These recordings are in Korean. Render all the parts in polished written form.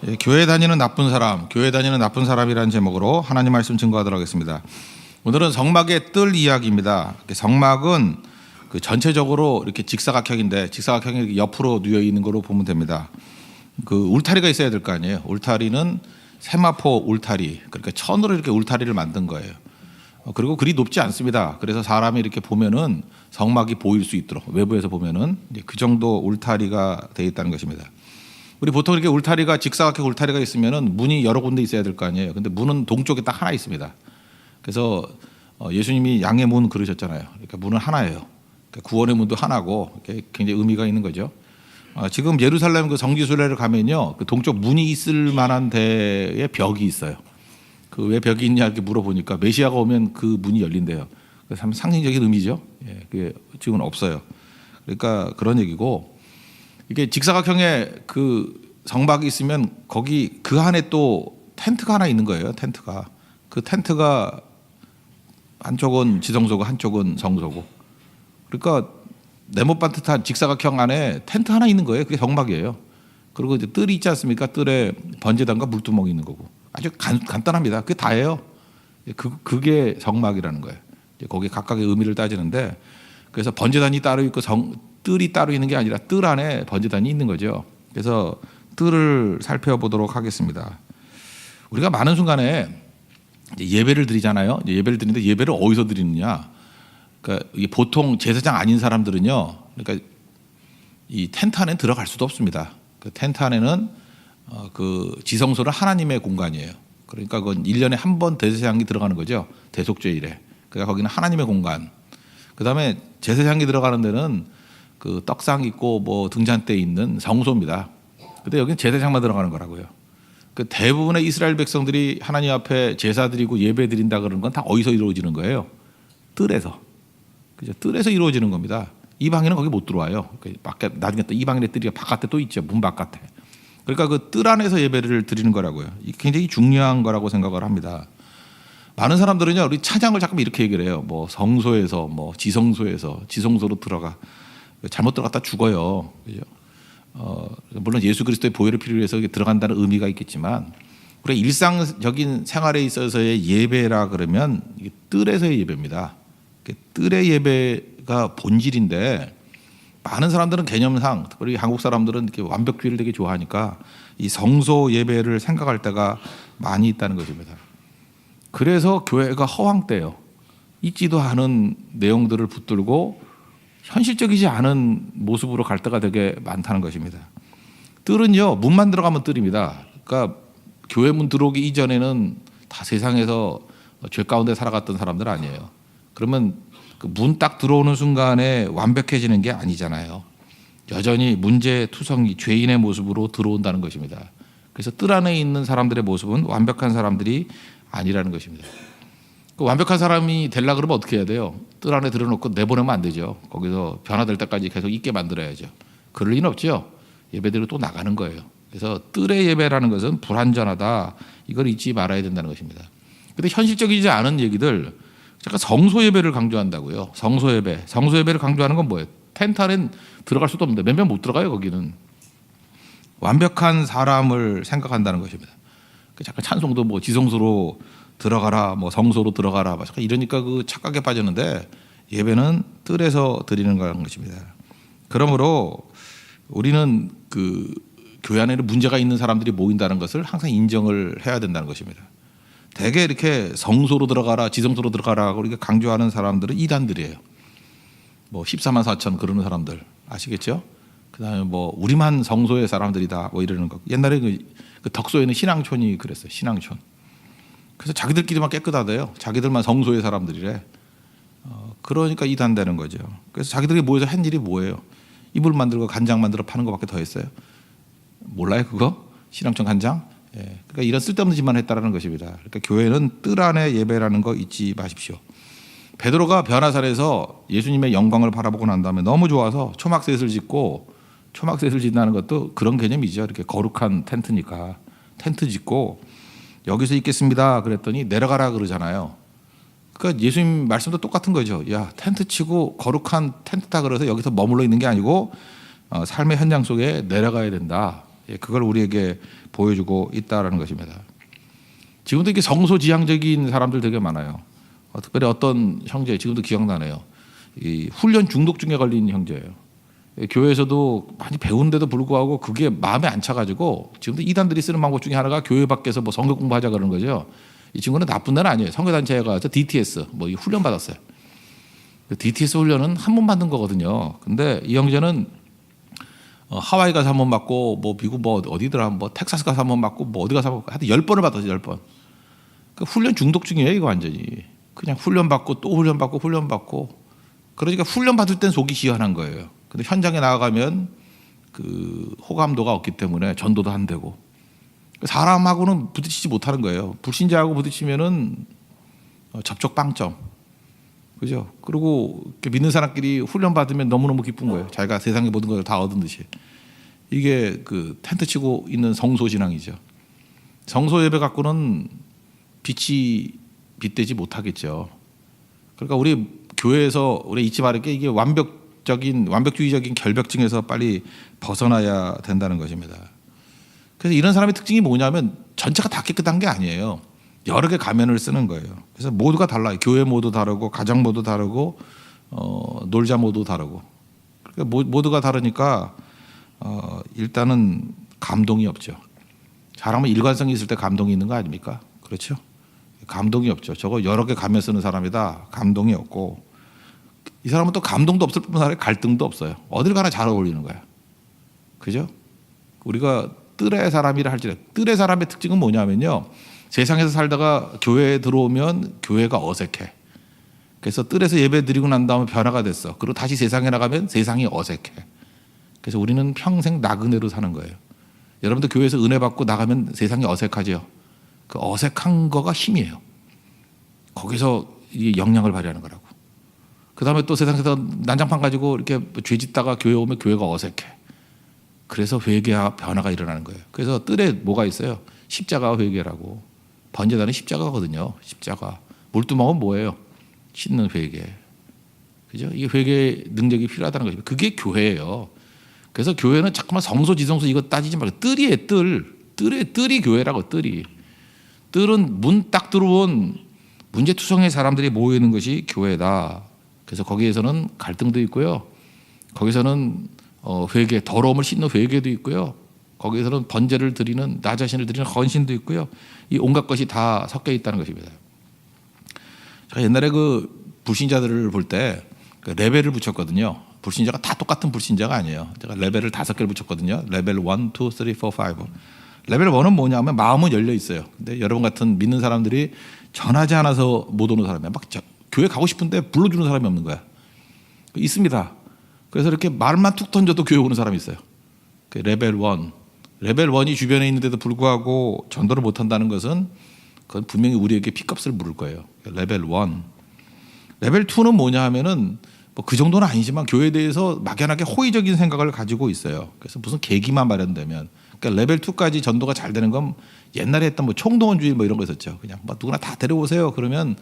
예, 교회 다니는 나쁜 사람, 교회 다니는 나쁜 사람이라는 제목으로 하나님 말씀 증거하도록 하겠습니다. 오늘은 성막의 뜰 이야기입니다. 성막은 그 전체적으로 이렇게 직사각형인데 직사각형이 이렇게 옆으로 누워 있는 거로 보면 됩니다. 그 울타리가 있어야 될 거 아니에요. 울타리는 세마포 울타리, 그러니까 천으로 이렇게 울타리를 만든 거예요. 그리고 그리 높지 않습니다. 그래서 사람이 이렇게 보면은 성막이 보일 수 있도록 외부에서 보면은 그 정도 울타리가 되어 있다는 것입니다. 우리 보통 이렇게 울타리가 직사각형 울타리가 있으면은 문이 여러 군데 있어야 될 거 아니에요. 근데 문은 동쪽에 딱 하나 있습니다. 그래서 예수님이 양의 문 그러셨잖아요. 그러니까 문은 하나예요. 그러니까 구원의 문도 하나고 굉장히 의미가 있는 거죠. 지금 예루살렘 그 성지순례를 가면요, 그 동쪽 문이 있을 만한 데에 벽이 있어요. 그 왜 벽이 있냐 이렇게 물어보니까 메시아가 오면 그 문이 열린대요. 그래서 참 상징적인 의미죠. 예, 그게 지금은 없어요. 그러니까 그런 얘기고, 이게 직사각형의 그 성막이 있으면 거기 그 안에 또 텐트가 하나 있는 거예요. 텐트가, 그 텐트가 한쪽은 지성소고 한쪽은 성소고, 그러니까 네모 반듯한 직사각형 안에 텐트 하나 있는 거예요. 그게 성막이에요. 그리고 이제 뜰이 있지 않습니까? 뜰에 번제단과 물두멍이 있는 거고, 아주 간단합니다. 그게 다예요. 그게 성막이라는 거예요. 거기 각각의 의미를 따지는데, 그래서 번제단이 따로 있고 뜰이 따로 있는 게 아니라 뜰 안에 번제단이 있는 거죠. 그래서 뜰을 살펴보도록 하겠습니다. 우리가 많은 순간에 예배를 드리잖아요. 예배를 드리는데 예배를 어디서 드리느냐? 그러니까 이게 보통 제사장 아닌 사람들은요, 그러니까 이 텐트 안에 들어갈 수도 없습니다. 그 텐트 안에는 그 지성소는 하나님의 공간이에요. 그러니까 그건 1년에 한 번 대제사장이 들어가는 거죠. 대속죄일에. 그러니까 거기는 하나님의 공간. 그다음에 제사장이 들어가는 데는 그 떡상 있고 뭐 등잔대 있는 성소입니다. 근데 여기는 제사장만 들어가는 거라고요. 그 대부분의 이스라엘 백성들이 하나님 앞에 제사 드리고 예배 드린다 그러는 건 다 어디서 이루어지는 거예요? 뜰에서. 그죠? 뜰에서 이루어지는 겁니다. 이방인은 거기 못 들어와요. 밖에 나중에 또 이방인의 뜰이 바깥에 또 있죠. 문 바깥에. 그러니까 그 뜰 안에서 예배를 드리는 거라고요. 이게 굉장히 중요한 거라고 생각을 합니다. 많은 사람들은요, 우리 찬양을 자꾸 이렇게 얘기를 해요. 뭐 성소에서, 뭐 지성소에서, 지성소로 들어가. 잘못 들어갔다 죽어요. 그죠? 물론 예수 그리스도의 보혈을 필요로 해서 들어간다는 의미가 있겠지만, 우리 일상적인 생활에 있어서의 예배라 그러면 이게 뜰에서의 예배입니다. 뜰의 예배가 본질인데, 많은 사람들은 개념상, 특별히 한국 사람들은 이렇게 완벽주의를 되게 좋아하니까 이 성소 예배를 생각할 때가 많이 있다는 것입니다. 그래서 교회가 허황돼요. 있지도 않은 내용들을 붙들고 현실적이지 않은 모습으로 갈 때가 되게 많다는 것입니다. 뜰은요, 문만 들어가면 뜰입니다. 그러니까 교회 문 들어오기 이전에는 다 세상에서 죄 가운데 살아갔던 사람들 아니에요. 그러면 그 문 딱 들어오는 순간에 완벽해지는 게 아니잖아요. 여전히 문제투성이, 죄인의 모습으로 들어온다는 것입니다. 그래서 뜰 안에 있는 사람들의 모습은 완벽한 사람들이 아니라는 것입니다. 그 완벽한 사람이 되려고 그러면 어떻게 해야 돼요? 뜰 안에 들어놓고 내보내면 안 되죠. 거기서 변화될 때까지 계속 있게 만들어야죠. 그럴 리는 없죠. 예배대로 또 나가는 거예요. 그래서 뜰의 예배라는 것은 불완전하다. 이걸 잊지 말아야 된다는 것입니다. 근데 현실적이지 않은 얘기들, 잠깐 성소 예배를 강조한다고요. 성소 예배. 성소 예배를 강조하는 건 뭐예요? 텐트 안엔 들어갈 수도 없는데 몇 명 못 들어가요. 거기는. 완벽한 사람을 생각한다는 것입니다. 잠깐 찬송도 뭐 지성소로 들어가라, 뭐 성소로 들어가라, 잠깐 이러니까 그 착각에 빠졌는데, 예배는 뜰에서 드리는 것입니다. 그러므로 우리는 그 교회 안에는 문제가 있는 사람들이 모인다는 것을 항상 인정을 해야 된다는 것입니다. 대개 이렇게 성소로 들어가라, 지성소로 들어가라고 이렇게 강조하는 사람들은 이단들이에요. 뭐 14만 4천 그러는 사람들 아시겠죠? 그다음에 뭐 우리만 성소의 사람들이다 뭐 이러는 거. 옛날에 그 덕소에는 신앙촌이 그랬어요. 신앙촌. 그래서 자기들끼리만 깨끗하대요. 자기들만 성소의 사람들이래. 그러니까 이단되는 거죠. 그래서 자기들이 모여서 한 일이 뭐예요? 이불 만들고 간장 만들어 파는 것밖에 더 했어요. 몰라요 그거? 신앙촌 간장? 예. 그러니까 이런 쓸데없는 짓만 했다라는 것입니다. 그러니까 교회는 뜰 안의 예배라는 거 잊지 마십시오. 베드로가 변화산에서 예수님의 영광을 바라보고 난 다음에 너무 좋아서 초막셋을 짓고, 초막셋을 짓는다는 것도 그런 개념이죠. 이렇게 거룩한 텐트니까 텐트 짓고 여기서 있겠습니다 그랬더니 내려가라 그러잖아요. 그러니까 예수님 말씀도 똑같은 거죠. 야, 텐트 치고 거룩한 텐트다 그래서 여기서 머물러 있는 게 아니고 삶의 현장 속에 내려가야 된다. 예, 그걸 우리에게 보여주고 있다라는 것입니다. 지금도 이렇게 성소지향적인 사람들 되게 많아요. 특별히 어떤 형제 지금도 기억나네요. 이 훈련 중독증에 걸린 형제예요. 교회에서도 많이 배우는데도 불구하고 그게 마음에 안 차가지고 지금도 이단들이 쓰는 방법 중에 하나가 교회 밖에서 뭐 성경 공부하자 그러는 거죠. 이 친구는 나쁜 데는 아니에요. 선교단체에 가서 DTS 뭐 훈련 받았어요. DTS 훈련은 한 번 받는 거거든요. 근데 이 형제는 하와이 가서 한 번 받고 뭐 미국 뭐 어디더라 뭐 텍사스 가서 한 번 받고 뭐 어디 가서 한 번 받고 하여튼 10번을 받았어요. 10번. 그 훈련 중독증이에요. 이거 완전히. 그냥 훈련 받고 또 훈련 받고 훈련 받고 그러니까 훈련 받을 땐 속이 시원한 거예요. 근데 현장에 나가면 그 호감도가 없기 때문에 전도도 안 되고 사람하고는 부딪히지 못하는 거예요. 불신자하고 부딪히면은 접촉 빵점. 그죠? 그리고 이렇게 믿는 사람끼리 훈련 받으면 너무너무 기쁜 거예요. 자기가 세상의 모든 걸 다 얻은 듯이. 이게 그 텐트 치고 있는 성소 신앙이죠. 성소 예배 갖고는 빛이 빛되지 못하겠죠. 그러니까 우리 교회에서 우리 잊지 말을 게 이게 완벽주의적인 결벽증에서 빨리 벗어나야 된다는 것입니다. 그래서 이런 사람의 특징이 뭐냐면 전체가 다 깨끗한 게 아니에요. 여러 개 가면을 쓰는 거예요. 그래서 모두가 달라요. 교회 모두 다르고 가정 모두 다르고 놀자 모두 다르고. 그러니까 모두가 다르니까 일단은 감동이 없죠. 잘하면 일관성이 있을 때 감동이 있는 거 아닙니까? 그렇죠? 감동이 없죠. 저거 여러 개 가면 쓰는 사람이다. 감동이 없고 이 사람은 또 감동도 없을 뿐만 아니라 갈등도 없어요. 어딜 가나 잘 어울리는 거야. 그죠? 우리가 뜰의 사람이라 할지라도 뜰의 사람의 특징은 뭐냐면요. 세상에서 살다가 교회에 들어오면 교회가 어색해. 그래서 뜰에서 예배 드리고 난 다음에 변화가 됐어. 그리고 다시 세상에 나가면 세상이 어색해. 그래서 우리는 평생 나그네로 사는 거예요. 여러분도 교회에서 은혜 받고 나가면 세상이 어색하죠. 그 어색한 거가 힘이에요. 거기서 이게 영향을 발휘하는 거라고. 그 다음에 또 세상에서 난장판 가지고 이렇게 죄 짓다가 교회 오면 교회가 어색해. 그래서 회개와 변화가 일어나는 거예요. 그래서 뜰에 뭐가 있어요? 십자가 회개라고. 번제단은 십자가거든요. 십자가. 물두멍은 뭐예요? 씻는 회개. 그죠? 이게 회개 능력이 필요하다는 거죠. 그게 교회예요. 그래서 교회는 자꾸만 성소 지성소 이거 따지지 말고 뜰이에요. 뜰이 교회라고. 뜰이. 뜰은 문 딱 들어온 문제투성의 사람들이 모여 있는 것이 교회다. 그래서 거기에서는 갈등도 있고요. 거기서는 회개, 더러움을 씻는 회개도 있고요. 거기에서는 번제를 드리는 나 자신을 드리는 헌신도 있고요. 이 온갖 것이 다 섞여 있다는 것입니다. 제가 옛날에 그 불신자들을 볼 때 레벨을 붙였거든요. 불신자가 다 똑같은 불신자가 아니에요. 제가 레벨을 5개를 붙였거든요. 레벨 1, 2, 3, 4, 5. 레벨 1은 뭐냐면 마음은 열려 있어요. 근데 여러분 같은 믿는 사람들이 전하지 않아서 못 오는 사람이야. 막 교회 가고 싶은데 불러주는 사람이 없는 거야. 있습니다. 그래서 이렇게 말만 툭 던져도 교회 오는 사람이 있어요. 레벨 1. 레벨 1이 주변에 있는데도 불구하고 전도를 못한다는 것은 그건 분명히 우리에게 피값을 물을 거예요. 레벨 1. 레벨 2는 뭐냐 하면은 뭐 그 정도는 아니지만 교회에 대해서 막연하게 호의적인 생각을 가지고 있어요. 그래서 무슨 계기만 마련되면. 그러니까 레벨 2까지 전도가 잘 되는 건 옛날에 했던 뭐 총동원주의 뭐 이런 거 있었죠. 그냥 뭐 누구나 다 데려오세요. 그러면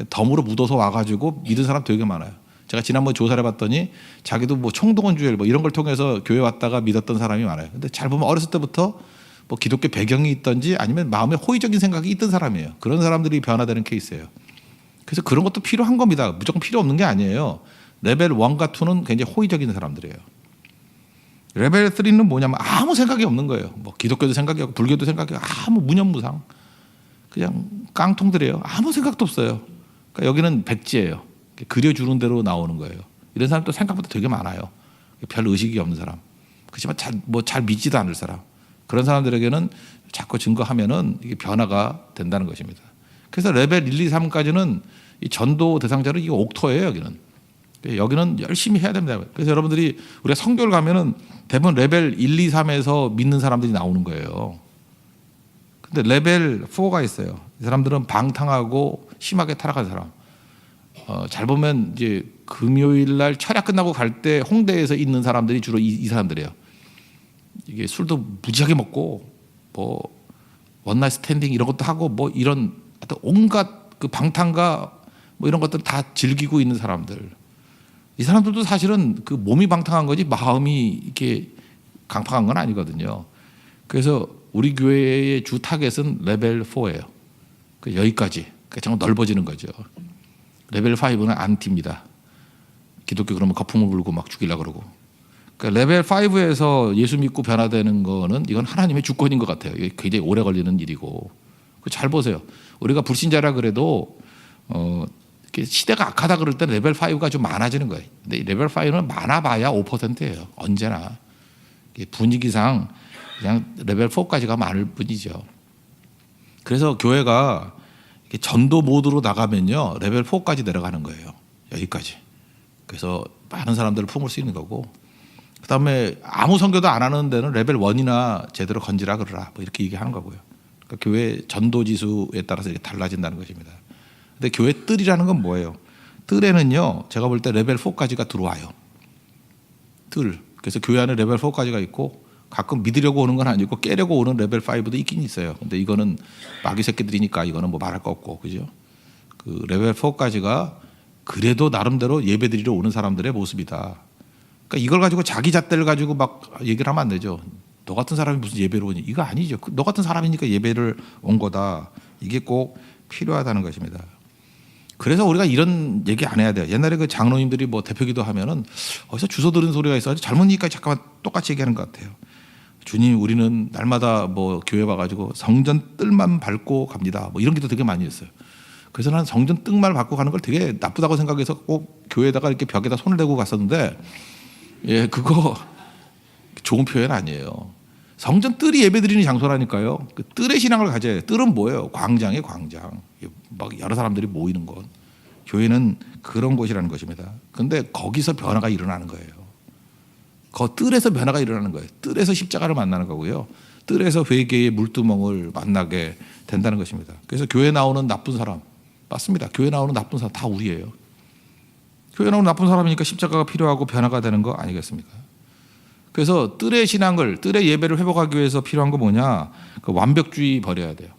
덤으로 묻어서 와가지고 믿은 사람 되게 많아요. 제가 지난번 조사를 해봤더니 자기도 뭐 총동원주의 뭐 이런 걸 통해서 교회 왔다가 믿었던 사람이 많아요. 근데 잘 보면 어렸을 때부터 뭐 기독교 배경이 있든지 아니면 마음에 호의적인 생각이 있던 사람이에요. 그런 사람들이 변화되는 케이스예요. 그래서 그런 것도 필요한 겁니다. 무조건 필요 없는 게 아니에요. 레벨 1과 2는 굉장히 호의적인 사람들이에요. 레벨 3는 뭐냐면 아무 생각이 없는 거예요. 뭐 기독교도 생각이 없고 불교도 생각이 없고 아무 무념무상. 그냥 깡통들이에요. 아무 생각도 없어요. 그러니까 여기는 백지예요. 그려주는 대로 나오는 거예요. 이런 사람도 생각보다 되게 많아요. 별 의식이 없는 사람. 그렇지만 잘 믿지도 않을 사람. 그런 사람들에게는 자꾸 증거하면은 이게 변화가 된다는 것입니다. 그래서 레벨 1, 2, 3까지는 이 전도 대상자는 이 옥토예요. 여기는 열심히 해야 됩니다. 그래서 여러분들이 우리가 성교를 가면은 대부분 레벨 1, 2, 3에서 믿는 사람들이 나오는 거예요. 근데 레벨 4가 있어요. 이 사람들은 방탕하고 심하게 타락한 사람. 잘 보면 이제 금요일 날 철야 끝나고 갈 때 홍대에서 있는 사람들이 주로 이 사람들이에요. 이게 술도 무지하게 먹고 뭐 원나잇 스탠딩 이런 것도 하고 뭐 이런 온갖 그 방탕과 뭐 이런 것들 다 즐기고 있는 사람들. 이 사람들도 사실은 그 몸이 방탕한 거지 마음이 이렇게 강팍한 건 아니거든요. 그래서 우리 교회의 주 타겟은 레벨 4예요. 여기까지. 좀 넓어지는 거죠. 레벨 5는 안티입니다. 기독교 그러면 거품을 불고 막 죽이려고 그러고. 그러니까 레벨 5에서 예수 믿고 변화되는 거는 이건 하나님의 주권인 것 같아요. 이게 굉장히 오래 걸리는 일이고. 잘 보세요. 우리가 불신자라 그래도 시대가 악하다 그럴 때 레벨 5가 좀 많아지는 거예요. 근데 레벨 5는 많아봐야 5%예요. 언제나. 분위기상 그냥 레벨 4까지가 많을 뿐이죠. 그래서 교회가 전도 모드로 나가면요. 레벨 4까지 내려가는 거예요. 여기까지. 그래서 많은 사람들을 품을 수 있는 거고, 그다음에 아무 선교도 안 하는 데는 레벨 1이나 제대로 건지라 그러라 뭐 이렇게 얘기하는 거고요. 그러니까 교회 전도 지수에 따라서 이렇게 달라진다는 것입니다. 근데 교회 뜰이라는 건 뭐예요? 뜰에는요, 제가 볼 때 레벨 4까지가 들어와요. 뜰. 그래서 교회 안에 레벨 4까지가 있고, 가끔 믿으려고 오는 건 아니고 깨려고 오는 레벨 5도 있긴 있어요. 근데 이거는 마귀 새끼들이니까 이거는 뭐 말할 거 없고, 그죠? 그 레벨 4까지가 그래도 나름대로 예배드리러 오는 사람들의 모습이다. 그러니까 이걸 가지고 자기 잣대를 가지고 막 얘기를 하면 안 되죠. 너 같은 사람이 무슨 예배로 오니? 이거 아니죠. 너 같은 사람이니까 예배를 온 거다. 이게 꼭 필요하다는 것입니다. 그래서 우리가 이런 얘기 안 해야 돼요. 옛날에 그 장로님들이 뭐 대표기도 하면은 어디서 주워 들은 소리가 있어서 잘못이니까 잠깐만 똑같이 얘기하는 것 같아요. 주님, 우리는 날마다 뭐 교회 와가지고 성전 뜰만 밟고 갑니다. 뭐 이런 기도 되게 많이 했어요. 그래서 나는 성전 뜰만 밟고 가는 걸 되게 나쁘다고 생각해서 꼭 교회에다가 이렇게 벽에다 손을 대고 갔었는데, 예, 그거 좋은 표현 아니에요. 성전 뜰이 예배드리는 장소라니까요. 그 뜰의 신앙을 가져야 해요. 뜰은 뭐예요? 광장이에요, 광장. 막 여러 사람들이 모이는 곳. 교회는 그런 곳이라는 것입니다. 근데 거기서 변화가 일어나는 거예요. 그 뜰에서 변화가 일어나는 거예요. 뜰에서 십자가를 만나는 거고요. 뜰에서 회개의 물두멍을 만나게 된다는 것입니다. 그래서 교회 나오는 나쁜 사람, 맞습니다. 교회 나오는 나쁜 사람 다 우리예요. 교회 나오는 나쁜 사람이니까 십자가가 필요하고 변화가 되는 거 아니겠습니까? 그래서 뜰의 신앙을, 뜰의 예배를 회복하기 위해서 필요한 거 뭐냐? 그 완벽주의 버려야 돼요.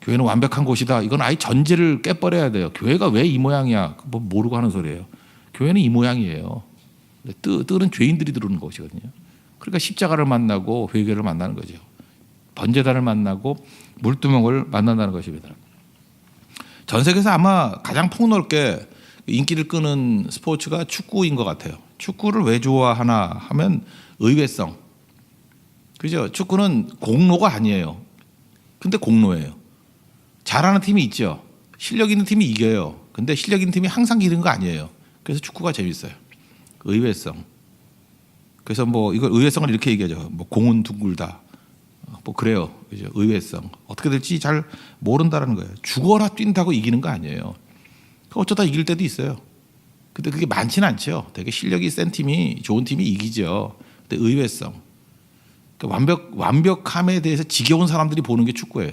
교회는 완벽한 곳이다. 이건 아예 전제를 깨버려야 돼요. 교회가 왜 이 모양이야? 뭐 모르고 하는 소리예요. 교회는 이 모양이에요. 뜰은 죄인들이 들어오는 곳이거든요. 그러니까 십자가를 만나고 회개를 만나는 거죠. 번제단을 만나고 물두멍을 만난다는 것입니다. 전 세계에서 아마 가장 폭넓게 인기를 끄는 스포츠가 축구인 것 같아요. 축구를 왜 좋아하나 하면 의외성. 그죠? 축구는 공로가 아니에요. 근데 공로예요. 잘하는 팀이 있죠. 실력 있는 팀이 이겨요. 근데 실력 있는 팀이 항상 이기는 거 아니에요. 그래서 축구가 재밌어요. 의외성. 그래서 뭐 이걸 의외성을 이렇게 얘기하죠. 뭐 공은 둥글다. 뭐 그래요. 그죠? 의외성. 어떻게 될지 잘 모른다는 거예요. 죽어라 뛴다고 이기는 거 아니에요. 어쩌다 이길 때도 있어요. 근데 그게 많지는 않죠. 되게 실력이 센 팀이, 좋은 팀이 이기죠. 근데 의외성. 그러니까 완벽함에 대해서 지겨운 사람들이 보는 게 축구예요.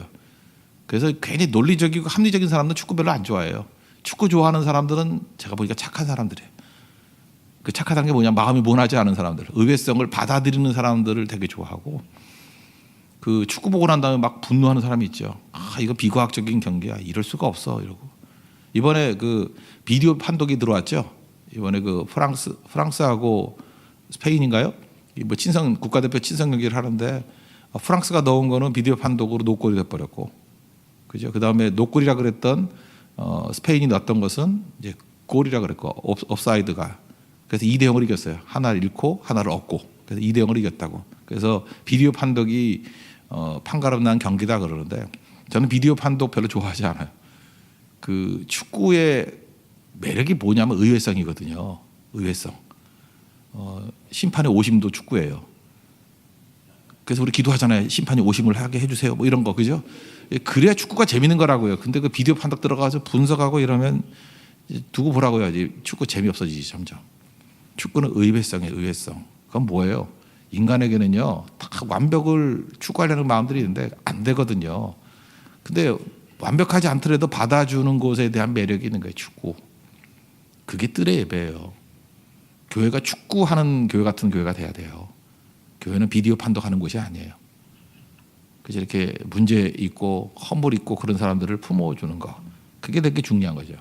그래서 괜히 논리적이고 합리적인 사람들은 축구 별로 안 좋아해요. 축구 좋아하는 사람들은 제가 보니까 착한 사람들이에요. 그 착하다는 게 뭐냐? 마음이 모나지 않은 사람들, 의외성을 받아들이는 사람들을 되게 좋아하고, 그 축구 보고 난 다음에 막 분노하는 사람이 있죠. 아, 이거 비과학적인 경기야. 이럴 수가 없어. 이러고. 이번에 그 비디오 판독이 들어왔죠. 이번에 그 프랑스하고 스페인인가요? 뭐 국가대표 친선 경기를 하는데 프랑스가 넣은 거는 비디오 판독으로 노골이 돼버렸고, 그죠? 그 다음에 노골이라 그랬던 스페인이 넣었던 것은 이제 골이라 그랬고 옵사이드가. 그래서 2대0으로 이겼어요. 하나를 잃고 하나를 얻고. 그래서 2대0으로 이겼다고. 그래서 비디오 판독이 판가름 난 경기다 그러는데, 저는 비디오 판독 별로 좋아하지 않아요. 그 축구의 매력이 뭐냐면 의외성이거든요. 의외성. 심판의 오심도 축구예요. 그래서 우리 기도하잖아요. 심판이 오심을 하게 해주세요. 뭐 이런 거, 그죠? 그래야 축구가 재밌는 거라고요. 근데 그 비디오 판독 들어가서 분석하고 이러면 두고 보라고 해야지. 축구 재미없어지지 점점. 축구는 의외성이에요. 의외성. 그건 뭐예요? 인간에게는요, 다 완벽을 추구하려는 마음들이 있는데 안 되거든요. 근데 완벽하지 않더라도 받아주는 곳에 대한 매력이 있는 거예요. 축구. 그게 뜰의 예배예요. 교회가 축구하는 교회 같은 교회가 돼야 돼요. 교회는 비디오 판독하는 곳이 아니에요. 그래서 이렇게 문제 있고 허물 있고 그런 사람들을 품어주는 거. 그게 되게 중요한 거죠.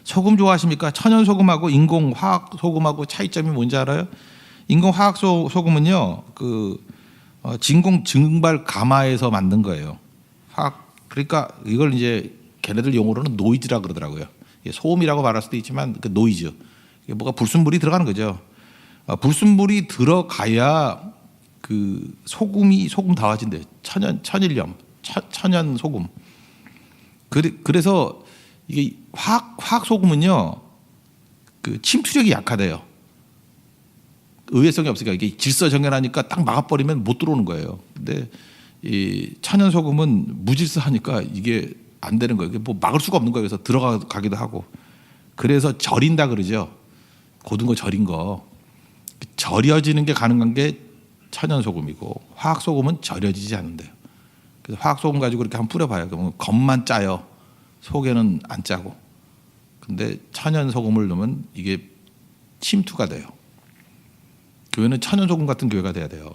소금 좋아하십니까? 천연 소금하고 인공 화학 소금하고 차이점이 뭔지 알아요? 인공 화학 소금은요, 그 진공 증발 가마에서 만든 거예요. 그러니까 이걸 이제 걔네들 용어로는 노이즈라 그러더라고요. 소음이라고 말할 수도 있지만 그 노이즈. 이게 뭐가 불순물이 들어가는 거죠. 불순물이 들어가야 그 소금 다화진대. 천일염, 천연 소금. 그래서 이게 화학 소금은요, 그 침투력이 약하대요. 의외성이 없으니까 이게 질서 정연하니까 딱 막아버리면 못 들어오는 거예요. 근데 이 천연 소금은 무질서하니까 이게 안 되는 거예요. 이게 뭐 막을 수가 없는 거예요. 그래서 들어가기도 하고. 그래서 절인다 그러죠. 고든 거 절인 거. 절여지는 게 가능한 게 천연 소금이고 화학 소금은 절여지지 않는데요. 그래서 화학 소금 가지고 이렇게 한번 뿌려봐요. 그러면 겉만 짜요. 속에는 안 짜고. 근데 천연 소금을 넣으면 이게 침투가 돼요. 교회는 천연 소금 같은 교회가 돼야 돼요.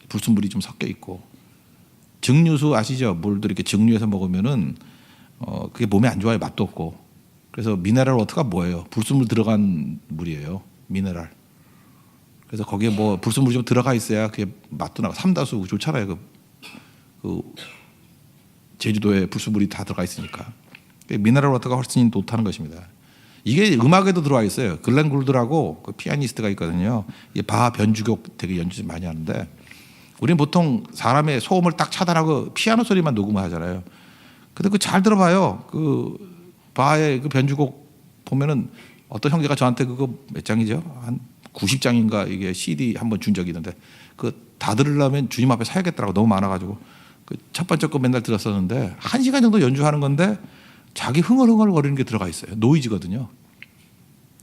불순물이 좀 섞여 있고. 증류수 아시죠? 물도 이렇게 증류해서 먹으면은 그게 몸에 안 좋아요. 맛도 없고. 그래서 미네랄 워터가 뭐예요? 불순물 들어간 물이에요. 미네랄. 그래서 거기에 뭐 불순물이 좀 들어가 있어야 그게 맛도 나고. 삼다수 좋잖아요. 그 제주도에 불순물이 다 들어가 있으니까. 미네랄 워터가 훨씬 좋다는 것입니다. 이게 음악에도 들어와 있어요. 글렌 굴드라고 그 피아니스트가 있거든요. 바하 변주곡 되게 연주 많이 하는데 우리는 보통 사람의 소음을 딱 차단하고 피아노 소리만 녹음을 하잖아요. 근데 그 잘 들어봐요. 그 바하의 그 변주곡 보면은 어떤 형제가 저한테 그거 몇 장이죠? 한 90장인가 이게 CD 한번 준 적이 있는데 그 다 들으려면 주님 앞에 사야겠더라고. 너무 많아가지고 그 첫 번째 거 맨날 들었었는데 1시간 정도 연주하는 건데 자기 흥얼흥얼 거리는 게 들어가 있어요. 노이즈거든요.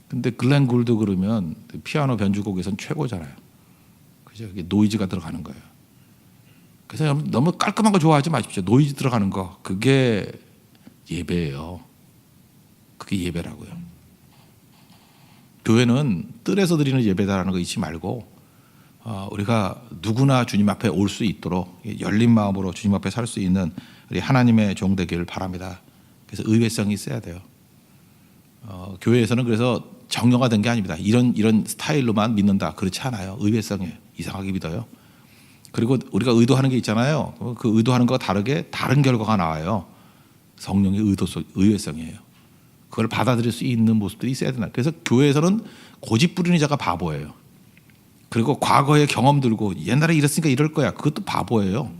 근데 글렌 굴드 그러면 피아노 변주곡에선 최고잖아요. 그죠? 이게 노이즈가 들어가는 거예요. 그래서 너무 깔끔한 거 좋아하지 마십시오. 노이즈 들어가는 거. 그게 예배예요. 그게 예배라고요. 교회는 뜰에서 드리는 예배다라는 거 잊지 말고 우리가 누구나 주님 앞에 올 수 있도록 열린 마음으로 주님 앞에 살 수 있는 우리 하나님의 종 되기를 바랍니다. 그래서 의외성이 있어야 돼요. 교회에서는 그래서 정형화된 게 아닙니다. 이런 스타일로만 믿는다. 그렇지 않아요. 의외성이에요. 이상하게 믿어요. 그리고 우리가 의도하는 게 있잖아요. 그 의도하는 거와 다르게 다른 결과가 나와요. 성령의 의외성이에요. 그걸 받아들일 수 있는 모습들이 있어야 된다. 그래서 교회에서는 고집 부리는 자가 바보예요. 그리고 과거의 경험 들고 옛날에 이랬으니까 이럴 거야. 그것도 바보예요.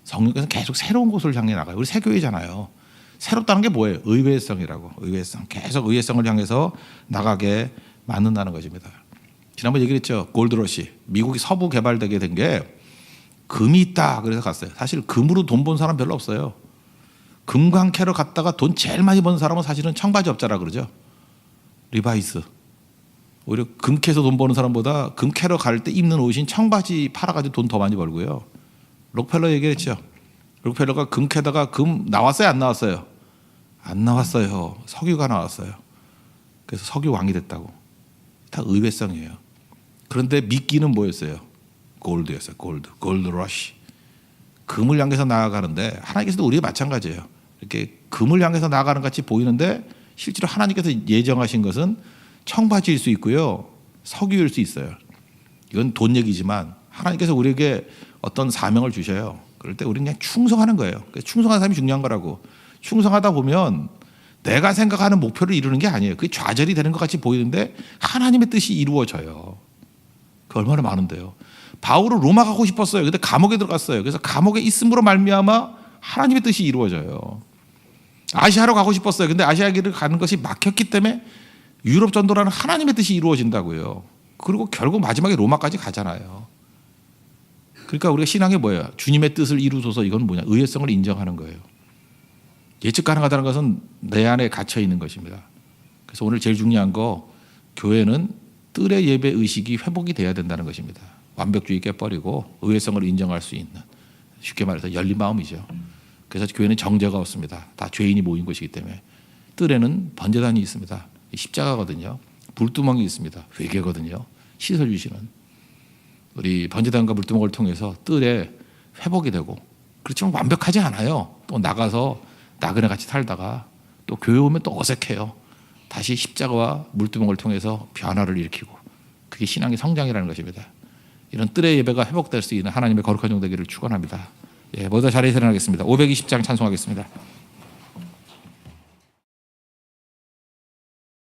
성령께서 계속 새로운 곳을 향해 나가요. 우리 새 교회잖아요. 새롭다는 게 뭐예요? 의외성이라고. 의외성. 계속 의외성을 향해서 나가게 만든다는 것입니다. 지난번 얘기를 했죠. 골드러시. 미국이 서부 개발되게 된 게 금이 있다. 그래서 갔어요. 사실 금으로 돈 번 사람 별로 없어요. 금광 캐러 갔다가 돈 제일 많이 번 사람은 사실은 청바지 업자라 그러죠. 리바이스. 오히려 금 캐서 돈 버는 사람보다 금 캐러 갈 때 입는 옷인 청바지 팔아가지고 돈 더 많이 벌고요. 록펠러 얘기했죠. 록펠러가 금 캐다가 금 나왔어요? 안 나왔어요? 안 나왔어요. 석유가 나왔어요. 그래서 석유 왕이 됐다고. 다 의외성이에요. 그런데 미끼는 뭐였어요? 골드였어요. 골드 러시. 금을 향해서 나아가는데 하나님께서도 우리가 마찬가지예요. 이렇게 금을 향해서 나아가는 같이 보이는데 실제로 하나님께서 예정하신 것은 청바지일 수 있고요. 석유일 수 있어요. 이건 돈 얘기지만 하나님께서 우리에게 어떤 사명을 주셔요. 그럴 때 우리는 그냥 충성하는 거예요. 충성하는 사람이 중요한 거라고. 충성하다 보면 내가 생각하는 목표를 이루는 게 아니에요. 그게 좌절이 되는 것 같이 보이는데 하나님의 뜻이 이루어져요. 그 얼마나 많은데요. 바울은 로마 가고 싶었어요. 근데 감옥에 들어갔어요. 그래서 감옥에 있음으로 말미암아 하나님의 뜻이 이루어져요. 아시아로 가고 싶었어요. 근데 아시아 길을 가는 것이 막혔기 때문에 유럽 전도라는 하나님의 뜻이 이루어진다고요. 그리고 결국 마지막에 로마까지 가잖아요. 그러니까 우리가 신앙이 뭐예요? 주님의 뜻을 이루소서. 이건 뭐냐? 의외성을 인정하는 거예요. 예측 가능하다는 것은 내 안에 갇혀 있는 것입니다. 그래서 오늘 제일 중요한 거, 교회는 뜰의 예배 의식이 회복이 돼야 된다는 것입니다. 완벽주의 깨버리고 의외성을 인정할 수 있는, 쉽게 말해서 열린 마음이죠. 그래서 교회는 정죄가 없습니다. 다 죄인이 모인 것이기 때문에. 뜰에는 번제단이 있습니다. 십자가거든요. 불두멍이 있습니다. 회개거든요. 씻어주시는. 우리 번제단과 불두멍을 통해서 뜰에 회복이 되고, 그렇지만 완벽하지 않아요. 또 나가서 나그네 같이 살다가 또 교회 오면 또 어색해요. 다시 십자가와 물두멍을 통해서 변화를 일으키고, 그게 신앙의 성장이라는 것입니다. 이런 뜰의 예배가 회복될 수 있는 하나님의 거룩한 종 되기를 축원합니다. 예, 모두 자리에 일어나겠습니다. 520장 찬송하겠습니다.